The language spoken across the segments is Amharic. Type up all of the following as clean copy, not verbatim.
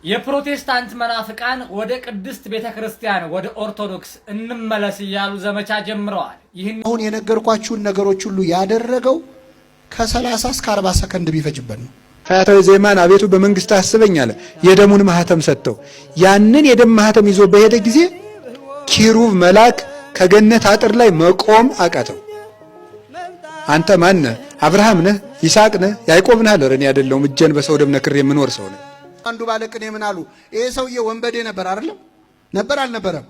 የፕሮቴስታንት መናፍቃን ወደ ቅድስት ቤተክርስቲያን ወደ ኦርቶዶክስ እንመለስ ይያሉ ዘመቻ ጀምረዋል። ይህን አሁን የነገርኳችሁን ነገሮች ሁሉ ያደረገው ከ30 እስከ 40 ሰከንድ ቢፈጅበት ነው። ፈያታዊ ዘየማን አቤቱ በመንግስት አስበኝ አለ። የደሙን ማህተም ሰጠው። ያንን የደም ማህተም ይዞ በሄደ ጊዜ ኪሩብ መልአክ ከገነት አጥር ላይ መቆም አቃተው። አንተ ማን ነህ? አብርሃም ነህ? ይስሐቅ ነህ? ያዕቆብ ነህ? አለ። እኔ አይደለሁም፣ እጄን በሰው ደም ነክሬ የምኖር ሰው ነኝ። አንዱ ባለቅኔ ምን አሉ? ይሄ ሰውዬ ወንበዴ ነበር አይደለም? ነበር አልነበረም?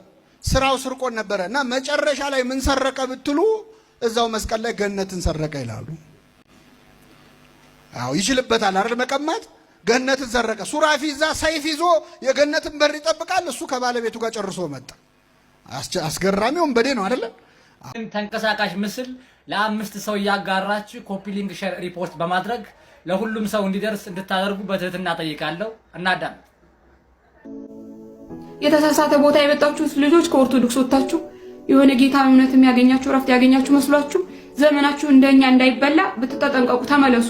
ስራው ስርቆት ነበረ እና መጨረሻ ላይ ምን ሰረቀ ብትሉ እዛው መስቀል ላይ ገነትን ሰረቀ ይላሉ። አዎ ይችልበታል አይደል? መቀማት ገነትን ሰረቀ። ሱራፊ እዛ ሰይፍ ይዞ የገነትን በር ይጠብቃል። እሱ ከባለቤቱ ጋር ጨርሶ መጣ። አስገራሚ ወንበዴ ነው አይደለም? ተንቀሳቃሽ ምስል ለአምስት ሰው ያጋራችሁ ኮፒ ሊንክ ሼር ሪፖርት በማድረግ ለሁሉም ሰው እንዲደርስ እንድታደርጉ በትህትና ጠይቃለሁ። እናዳምጥ። የተሳሳተ ቦታ የመጣችሁት ልጆች ከኦርቶዶክስ ወጣችሁ የሆነ ጌታ እምነት የሚያገኛችሁ ረፍት ያገኛችሁ መስሏችሁ ዘመናችሁ እንደኛ እንዳይበላ ብትጠንቀቁ ተመለሱ።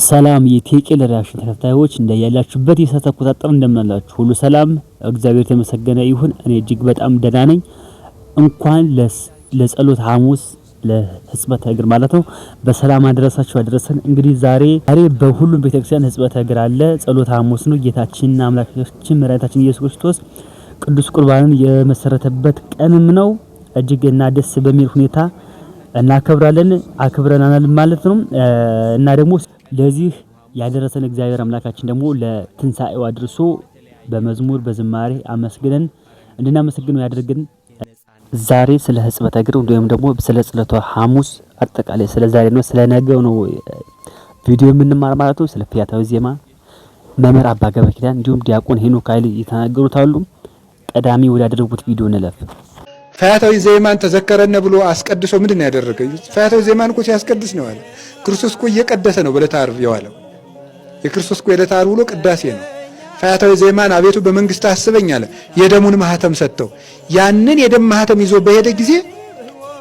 ሰላም የቴቄል ሪአክሽን ተከታታዮች እንደያላችሁበት የሰዓት አቆጣጠር እንደምናላችሁ ሁሉ ሰላም እግዚአብሔር የተመሰገነ ይሁን። እኔ እጅግ በጣም ደህና ነኝ። እንኳን ለጸሎት ሐሙስ ለሕጽበተ እግር ማለት ነው በሰላም አደረሳችሁ አደረሰን። እንግዲህ ዛሬ በሁሉም ቤተክርስቲያን ሕጽበተ እግር አለ። ጸሎት ሐሙስ ነው። ጌታችንና አምላካችን መድኃኒታችን ኢየሱስ ክርስቶስ ቅዱስ ቁርባንን የመሰረተበት ቀንም ነው። እጅግና ደስ በሚል ሁኔታ እናከብራለን፣ አክብረናል ማለት ነው እና ደግሞ ለዚህ ያደረሰን እግዚአብሔር አምላካችን ደግሞ ለትንሳኤው አድርሶ በመዝሙር በዝማሬ አመስግነን እንድናመሰግነው ያደርገን። ዛሬ ስለ ሕጽበተ እግር ወይም ደግሞ ስለ ጸሎተ ሐሙስ አጠቃላይ ስለ ዛሬ ነው ስለ ነገው ነው ቪዲዮ የምንማር ማለት ነው። ስለ ፈያታዊ ዘየማን መምህር አባ ገብረ ኪዳን እንዲሁም ዲያቆን ሄኖክ ኃይል የተናገሩት አሉ። ቀዳሚ ወዳደረጉት ቪዲዮ እንለፍ። ፈያታዊ ዘየማን ተዘከረነ ብሎ አስቀድሶ ምንድነው ያደረገው? ፈያታዊ ዘየማን እኮ ሲያስቀድስ ነው አለ። ክርስቶስ እኮ እየቀደሰ ነው በዕለተ ዓርብ የዋለው። የክርስቶስ እኮ የዕለተ ዓርብ ውሎ ቅዳሴ ነው። ፈያታዊ ዘየማን አቤቱ በመንግስት አስበኝ አለ። የደሙን ማህተም ሰጠው። ያንን የደም ማህተም ይዞ በሄደ ጊዜ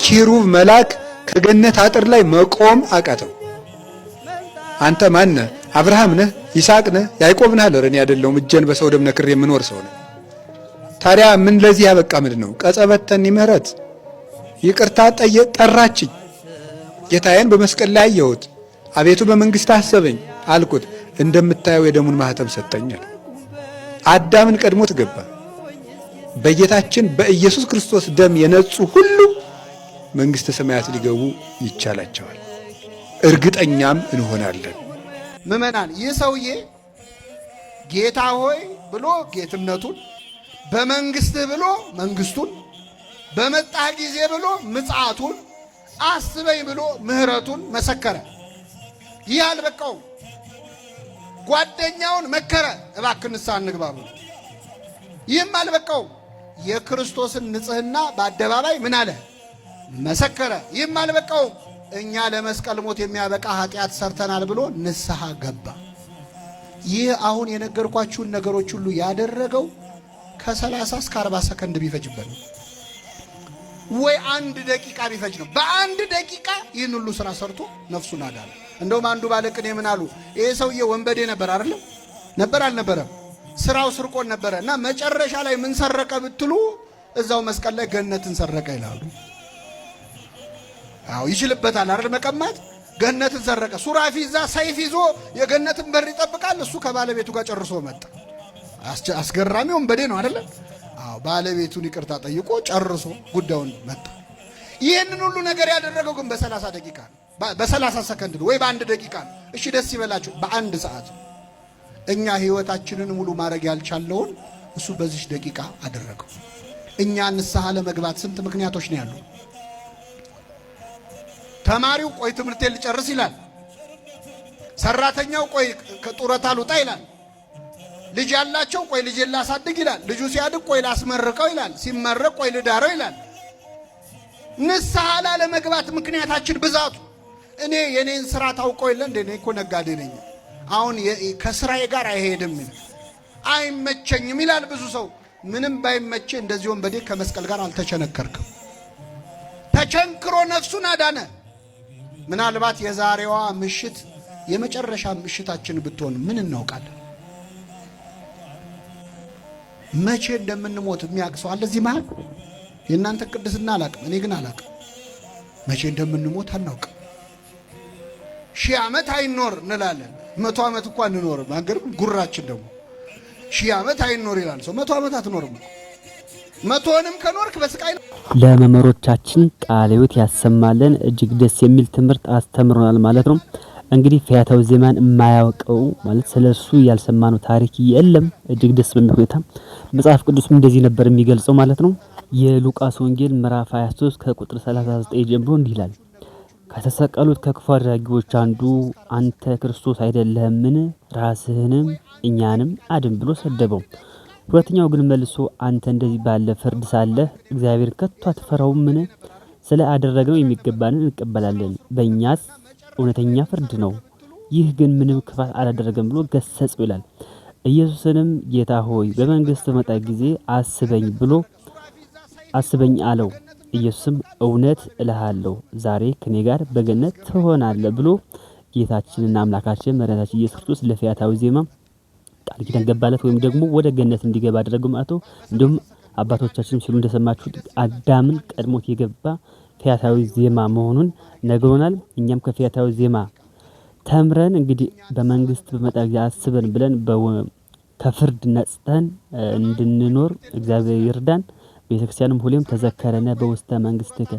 ኪሩብ መልአክ ከገነት አጥር ላይ መቆም አቃተው። አንተ ማን ነህ? አብርሃም ነህ? ይስሐቅ ነህ? ያዕቆብ ነህ? አለ። እኔ አይደለሁም፣ እጄን በሰው ደም ነክሬ የምኖር ሰው ነኝ። ታዲያ ምን ለዚህ ያበቃ ምንድን ነው? ቀጸበተኒ ምህረት ይቅርታ ጠራችኝ። ጌታዬን በመስቀል ላይ አየሁት። አቤቱ በመንግስት አሰበኝ አልኩት። እንደምታየው የደሙን ማህተም ሰጠኛል። አዳምን ቀድሞት ገባ። በጌታችን በኢየሱስ ክርስቶስ ደም የነጹ ሁሉ መንግስተ ሰማያት ሊገቡ ይቻላቸዋል፣ እርግጠኛም እንሆናለን። ምዕመናን ይህ ሰውዬ ጌታ ሆይ ብሎ ጌትነቱን፣ በመንግስትህ ብሎ መንግስቱን፣ በመጣ ጊዜ ብሎ ምጽአቱን፣ አስበኝ ብሎ ምህረቱን መሰከረ። ይህ አልበቃውም። ጓደኛውን መከረ፣ እባክህ ንስሐ እንግባ ብሎ። ይህም አልበቃውም። የክርስቶስን ንጽህና በአደባባይ ምን አለ? መሰከረ። ይህም አልበቃውም። እኛ ለመስቀል ሞት የሚያበቃ ኃጢአት ሰርተናል ብሎ ንስሐ ገባ። ይህ አሁን የነገርኳችሁን ነገሮች ሁሉ ያደረገው ከ30 እስከ 40 ሰከንድ ቢፈጅበት ነው፣ ወይ 1 ደቂቃ ቢፈጅ ነው። በ1 ደቂቃ ይህን ሁሉ ስራ ሰርቶ ነፍሱን አዳነ። እንደውም አንዱ ባለቅኔ ምን አሉ? ይሄ ሰውዬ ወንበዴ ነበር አይደለም? ነበር አልነበረም? ስራው ስርቆት ነበረ እና መጨረሻ ላይ ምን ሰረቀ ብትሉ እዛው መስቀል ላይ ገነትን ሰረቀ ይላሉ። አዎ ይችልበታል አይደል? መቀማት ገነትን ሰረቀ። ሱራፊ እዛ ሰይፍ ይዞ የገነትን በር ይጠብቃል። እሱ ከባለቤቱ ጋር ጨርሶ መጣ። አስገራሚ ወንበዴ ነው አይደለም? አዎ ባለቤቱን ይቅርታ ጠይቆ ጨርሶ ጉዳዩን መጣ። ይህንን ሁሉ ነገር ያደረገው ግን በ30 ደቂቃ ነው፣ በ30 ሰከንድ ነው ወይ በ1 ደቂቃ ነው። እሺ ደስ ይበላችሁ፣ በ1 ሰዓት። እኛ ህይወታችንን ሙሉ ማድረግ ያልቻለውን እሱ በዚህ ደቂቃ አደረገው። እኛ ንስሐ ለመግባት ስንት ምክንያቶች ነው ያሉ? ተማሪው ቆይ ትምህርቴን ልጨርስ ይላል። ሰራተኛው ቆይ ከጡረታ ልውጣ ይላል። ልጅ ያላቸው ቆይ ልጄን ላሳድግ ይላል። ልጁ ሲያድግ ቆይ ላስመርቀው ይላል። ሲመረቅ ቆይ ልዳረው ይላል። ንስሐ ላለመግባት ምክንያታችን ብዛቱ። እኔ የኔን ስራ ታውቀው የለ እንዴ? እኔ እኮ ነጋዴ ነኝ፣ አሁን ከስራዬ ጋር አይሄድም፣ አይመቸኝም ይላል ብዙ ሰው። ምንም ባይመቸ እንደዚህ ወንበዴ ከመስቀል ጋር አልተቸነከርክም። ተቸንክሮ ነፍሱን አዳነ። ምናልባት የዛሬዋ ምሽት የመጨረሻ ምሽታችን ብትሆን ምን እናውቃለን? መቼ እንደምንሞት የሚያቅሰው አለ እዚህ መሃል? የእናንተ ቅድስና አላቅም፣ እኔ ግን አላቅም። መቼ እንደምንሞት አናውቅም። 1000 ዓመት አይኖር እንላለን። 100 ዓመት እንኳን እንኖርም። አገር ጉራችን ደግሞ 1000 ዓመት አይኖር ይላል ሰው። 100 ዓመት አትኖርም። 100ንም ከኖርክ በስቃይ ነው። ለመምህሮቻችን ቃለ ሕይወት ያሰማልን። እጅግ ደስ የሚል ትምህርት አስተምሮናል ማለት ነው። እንግዲህ ፈያታዊ ዜማን የማያውቀው ማለት ስለሱ ያልሰማነው ታሪክ የለም። እጅግ ደስ በሚል ሁኔታ መጽሐፍ ቅዱስም እንደዚህ ነበር የሚገልጸው ማለት ነው። የሉቃስ ወንጌል ምዕራፍ 23 ከቁጥር 39 ጀምሮ እንዲህ ይላል። ከተሰቀሉት ከክፉ አድራጊዎች አንዱ አንተ ክርስቶስ አይደለህምን? ራስህንም እኛንም አድን ብሎ ሰደበው። ሁለተኛው ግን መልሶ አንተ እንደዚህ ባለ ፍርድ ሳለህ እግዚአብሔር ከቶ አትፈራውምን? ስለ አደረግነው የሚገባንን እንቀበላለን፣ በእኛስ እውነተኛ ፍርድ ነው። ይህ ግን ምንም ክፋት አላደረገም ብሎ ገሰጸው ይላል። ኢየሱስንም ጌታ ሆይ በመንግስት በመጣ ጊዜ አስበኝ አለው። ኢየሱስም እውነት እልሃለሁ ዛሬ ከኔ ጋር በገነት ትሆናለህ ብሎ ጌታችንና አምላካችን መድኃኒታችን ኢየሱስ ክርስቶስ ለፈያታዊ ዜማ ቃል ኪዳን ገባለት፣ ወይም ደግሞ ወደ ገነት እንዲገባ አደረገው ማለት ነው። እንዲሁም አባቶቻችን ሲሉ እንደሰማችሁት አዳምን ቀድሞት የገባ ፈያታዊ ዜማ መሆኑን ነግሮናል። እኛም ከፈያታዊ ዜማ ተምረን እንግዲህ በመንግስት በመጣ ጊዜ አስበን ብለን ከፍርድ ነጽተን እንድንኖር እግዚአብሔር ይርዳን። ቤተክርስቲያንም ሁሌም ተዘከረነ በውስተ መንግስትከ፣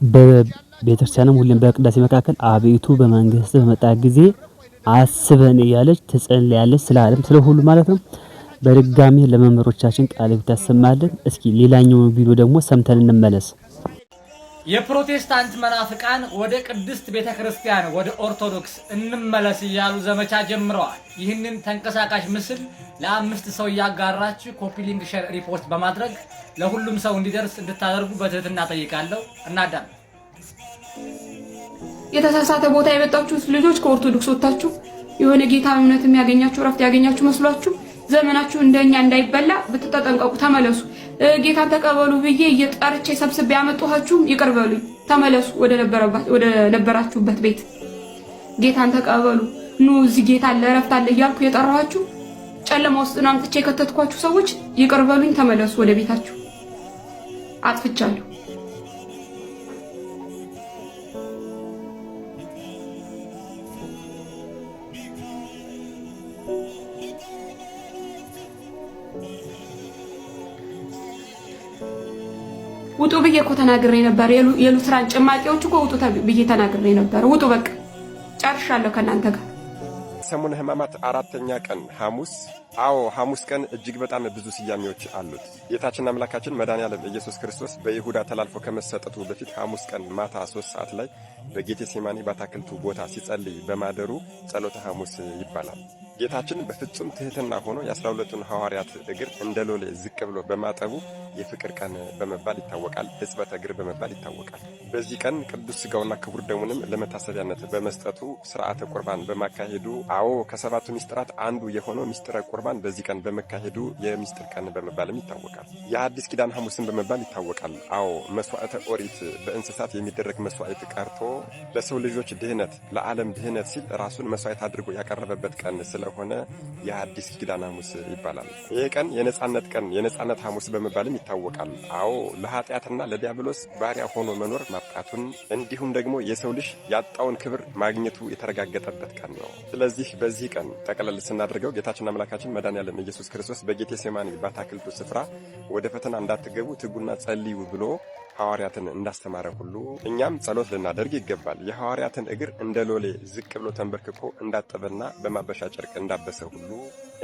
በቤተክርስቲያንም ሁሌም በቅዳሴ መካከል አቤቱ በመንግስት በመጣ ጊዜ አስበን እያለች ትጸልያለች፣ ስለ ዓለም ስለ ሁሉ ማለት ነው። በድጋሚ ለመምህሮቻችን ቃል ብታሰማልን። እስኪ ሌላኛውን ቪዲዮ ደግሞ ሰምተን እንመለስ። የፕሮቴስታንት መናፍቃን ወደ ቅድስት ቤተክርስቲያን ወደ ኦርቶዶክስ እንመለስ እያሉ ዘመቻ ጀምረዋል። ይህንን ተንቀሳቃሽ ምስል ለ5 ሰው እያጋራችሁ ኮፒ ሊንክ ሼር ሪፖስት በማድረግ ለሁሉም ሰው እንዲደርስ እንድታደርጉ በትህትና ጠይቃለሁ። እናዳም የተሳሳተ ቦታ የመጣችሁት ልጆች ከኦርቶዶክስ ወጣችሁ የሆነ ጌታ እምነት የሚያገኛችሁ ረፍት ያገኛችሁ መስሏችሁ ዘመናችሁ እንደኛ እንዳይበላ ብትጠንቀቁ ተመለሱ። ጌታን ተቀበሉ ብዬ እየጠርቼ ሰብስቤ ያመጣኋችሁ ይቅር በሉኝ፣ ተመለሱ ወደ ነበራችሁበት ቤት። ጌታን ተቀበሉ፣ ኑ እዚህ ጌታ አለ ረፍት አለ እያልኩ የጠራኋችሁ ጨለማ ውስጥ ነው አምጥቼ የከተትኳችሁ ሰዎች ይቅር በሉኝ፣ ተመለሱ ወደ ቤታችሁ። አጥፍቻለሁ። ውጡ ብዬ እኮ ተናግሬ ነበር። የሉትራን ጭማቂዎች እኮ ውጡ ብዬ ተናግሬ ነበር። ውጡ በቃ ጨርሻለሁ ከናንተ ጋር። ሰሙነ ሕማማት 4ኛ ቀን ሐሙስ። አዎ ሐሙስ ቀን እጅግ በጣም ብዙ ስያሜዎች አሉት። ጌታችን አምላካችን መድኃኔዓለም ኢየሱስ ክርስቶስ በይሁዳ ተላልፎ ከመሰጠቱ በፊት ሐሙስ ቀን ማታ 3 ሰዓት ላይ በጌቴሴማኒ በአታክልቱ ቦታ ሲጸልይ በማደሩ ጸሎተ ሐሙስ ይባላል። ጌታችን በፍጹም ትህትና ሆኖ የ12ቱን ሐዋርያት እግር እንደ ሎሌ ዝቅ ብሎ በማጠቡ የፍቅር ቀን በመባል ይታወቃል። ሕጽበተ እግር በመባል ይታወቃል። በዚህ ቀን ቅዱስ ሥጋውና ክቡር ደሙንም ለመታሰቢያነት በመስጠቱ ሥርዓተ ቁርባን በማካሄዱ አዎ ከሰባቱ ሚስጥራት አንዱ የሆነው ሚስጥረ ቁርባን በዚህ ቀን በመካሄዱ የሚስጥር ቀን በመባልም ይታወቃል። የአዲስ ኪዳን ሐሙስን በመባል ይታወቃል። አዎ መስዋዕተ ኦሪት በእንስሳት የሚደረግ መስዋዕት ቀርቶ ለሰው ልጆች ድህነት ለዓለም ድህነት ሲል ራሱን መስዋዕት አድርጎ ያቀረበበት ቀን ስለሆነ የአዲስ ኪዳን ሐሙስ ይባላል። ይህ ቀን የነጻነት ቀን የነጻነት ሐሙስ በመባልም ይታወቃል። አዎ ለኃጢአትና ለዲያብሎስ ባሪያ ሆኖ መኖር ማብቃቱን እንዲሁም ደግሞ የሰው ልጅ ያጣውን ክብር ማግኘቱ የተረጋገጠበት ቀን ነው። ስለዚህ በዚህ ቀን ጠቅለል ስናደርገው ጌታችን አምላካችን መድኃኔዓለም ኢየሱስ ክርስቶስ በጌቴሴማኒ በአታክልቱ ስፍራ ወደ ፈተና እንዳትገቡ ትጉና ጸልዩ ብሎ ሐዋርያትን እንዳስተማረ ሁሉ እኛም ጸሎት ልናደርግ ይገባል። የሐዋርያትን እግር እንደ ሎሌ ዝቅ ብሎ ተንበርክኮ እንዳጠበና በማበሻ ጨርቅ እንዳበሰ ሁሉ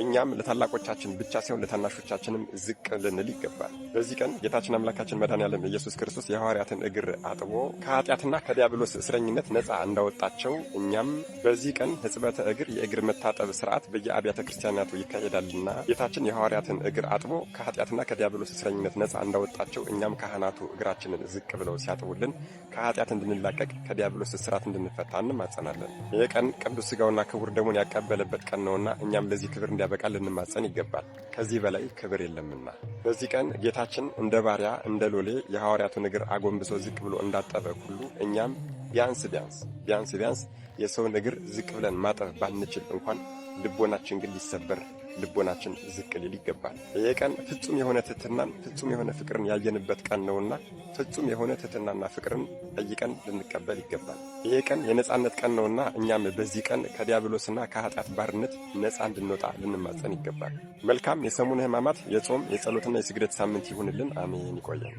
እኛም ለታላቆቻችን ብቻ ሳይሆን ለታናሾቻችንም ዝቅ ልንል ይገባል። በዚህ ቀን ጌታችን አምላካችን መድኃኔዓለም ኢየሱስ ክርስቶስ የሐዋርያትን እግር አጥቦ ከኃጢአትና ከዲያብሎስ እስረኝነት ነፃ እንዳወጣቸው እኛም በዚህ ቀን ሕጽበተ እግር የእግር መታጠብ ሥርዓት በየአብያተ ክርስቲያናቱ ይካሄዳልና ጌታችን የሐዋርያትን እግር አጥቦ ከኃጢአትና ከዲያብሎስ እስረኝነት ነፃ እንዳወጣቸው እኛም ካህናቱ እግራችንን ዝቅ ብለው ሲያጥቡልን ከኃጢአት እንድንላቀቅ ከዲያብሎስ እስራት እንድንፈታ እንማጸናለን። ይህ ቀን ቅዱስ ሥጋውና ክቡር ደሙን ያቀበለበት ቀን ነውና እኛም ለዚህ ክብር እንዲያበቃ ልንማጸን ይገባል። ከዚህ በላይ ክብር የለምና። በዚህ ቀን ጌታችን እንደ ባሪያ እንደ ሎሌ የሐዋርያቱን እግር አጎንብሶ ዝቅ ብሎ እንዳጠበ ሁሉ እኛም ቢያንስ የሰውን እግር ዝቅ ብለን ማጠብ ባንችል እንኳን ልቦናችን ግን ሊሰበር ልቦናችን ዝቅ ሊል ይገባል። ይህ ቀን ፍጹም የሆነ ትሕትናን ፍጹም የሆነ ፍቅርን ያየንበት ቀን ነውና ፍጹም የሆነ ትሕትናና ፍቅርን ጠይቀን ልንቀበል ይገባል። ይህ ቀን የነጻነት ቀን ነውና እኛም በዚህ ቀን ከዲያብሎስና ከኃጢአት ባርነት ነጻ እንድንወጣ ልንማጸን ይገባል። መልካም የሰሙነ ሕማማት የጾም የጸሎትና የስግደት ሳምንት ይሁንልን። አሜን። ይቆያል።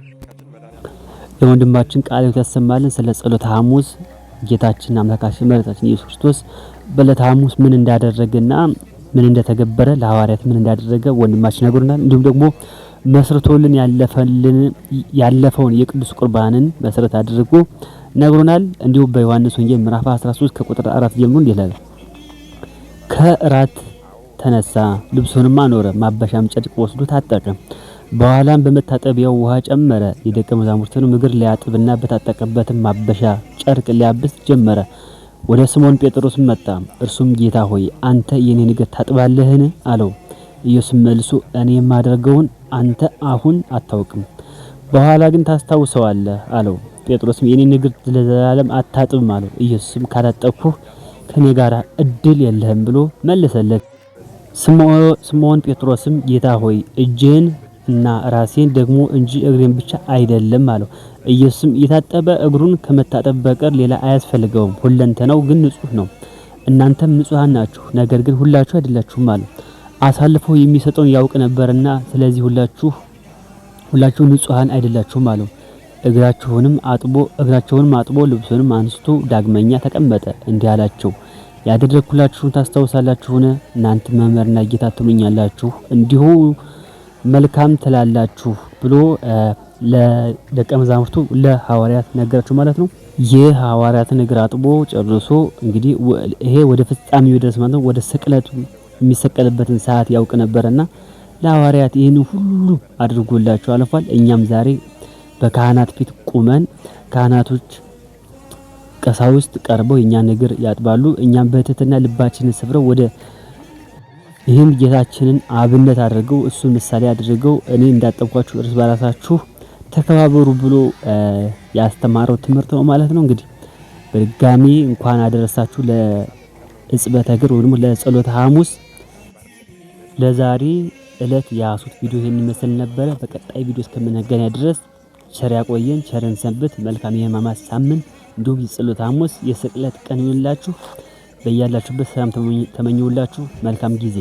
የወንድማችን ቃል ያሰማልን። ስለ ጸሎተ ሐሙስ ጌታችን አምላካችን መድኃኒታችን ኢየሱስ ክርስቶስ በዕለተ ሐሙስ ምን እንዳደረገና ምን እንደተገበረ ለሐዋርያት ምን እንዳደረገ ወንድማችን ነግሮናል። እንዲሁም ደግሞ መስርቶልን ያለፈውን የቅዱስ ቁርባንን መሰረት አድርጎ ነግሮናል። እንዲሁም በዮሐንስ ወንጌል ምዕራፍ 13 ከቁጥር 4 ጀምሮ ይላል፣ ከእራት ተነሳ፣ ልብሱንም አኖረ፣ ማበሻም ጨርቅ ወስዶ ታጠቀ። በኋላም በመታጠቢያው ውሃ ጨመረ። የደቀ መዛሙርቱን እግር ሊያጥብና በታጠቀበትም ማበሻ ጨርቅ ሊያብስ ጀመረ። ወደ ስምዖን ጴጥሮስ መጣ። እርሱም ጌታ ሆይ አንተ የኔን እግር ታጥባለህን? አለው። ኢየሱስ መልሶ እኔ የማደርገውን አንተ አሁን አታውቅም፣ በኋላ ግን ታስታውሰዋለህ አለው። ጴጥሮስም የኔን እግር ለዘላለም አታጥብም አለው። ኢየሱስም ካላጠብኩህ ከኔ ጋር እድል የለህም ብሎ መለሰለት። ስምዖን ጴጥሮስም ጌታ ሆይ እጅህን እና ራሴን ደግሞ እንጂ እግሬን ብቻ አይደለም አለው። ኢየሱስም የታጠበ እግሩን ከመታጠብ በቀር ሌላ አያስፈልገውም፣ ሁለንተናው ግን ንጹህ ነው። እናንተም ንጹሃን ናችሁ፣ ነገር ግን ሁላችሁ አይደላችሁም አለው። አሳልፎ የሚሰጠውን ያውቅ ነበርና ስለዚህ ሁላችሁ ንጹሃን አይደላችሁም አለው። እግራቸውንም አጥቦ ልብሱንም አንስቶ ዳግመኛ ተቀመጠ። እንዲህ አላቸው፣ ያደረግኩላችሁን ታስታውሳላችሁን? እናንተ መምህርና ጌታ ትሉኛላችሁ፣ እንዲሁ መልካም ትላላችሁ ብሎ ለደቀ መዛሙርቱ ለሐዋርያት ነገራቸው ማለት ነው። ይህ ሐዋርያትን እግር አጥቦ ጨርሶ እንግዲህ ይሄ ወደ ፍጻሜው ይደርስ ማለት ነው። ወደ ስቅለቱ የሚሰቀልበትን ሰዓት ያውቅ ነበርና ለሐዋርያት ይህን ሁሉ አድርጎላቸው አልፏል። እኛም ዛሬ በካህናት ፊት ቁመን ካህናቶች ቀሳውስት ቀርበው የኛን እግር ያጥባሉ። እኛም በትህትና ልባችንን ሰብረው ወደ ይህም ጌታችንን አብነት አድርገው እሱን ምሳሌ አድርገው እኔ እንዳጠብኳችሁ እርስ በራሳችሁ ተከባበሩ ብሎ ያስተማረው ትምህርት ነው ማለት ነው። እንግዲህ በድጋሚ እንኳን አደረሳችሁ ለዕጽበተ እግር ወይም ለጸሎተ ሐሙስ። ለዛሬ ዕለት ያሱት ቪዲዮ ይሄን ይመስል ነበረ። በቀጣይ ቪዲዮ እስከምንገናኝ ድረስ ቸር ያቆየን፣ ቸርን ሰንብት። መልካም የሕማማት ሳምንት እንዲሁም የጸሎተ ሐሙስ የስቅለት ቀን ይሁንላችሁ። በያላችሁበት ሰላም ተመኘውላችሁ። መልካም ጊዜ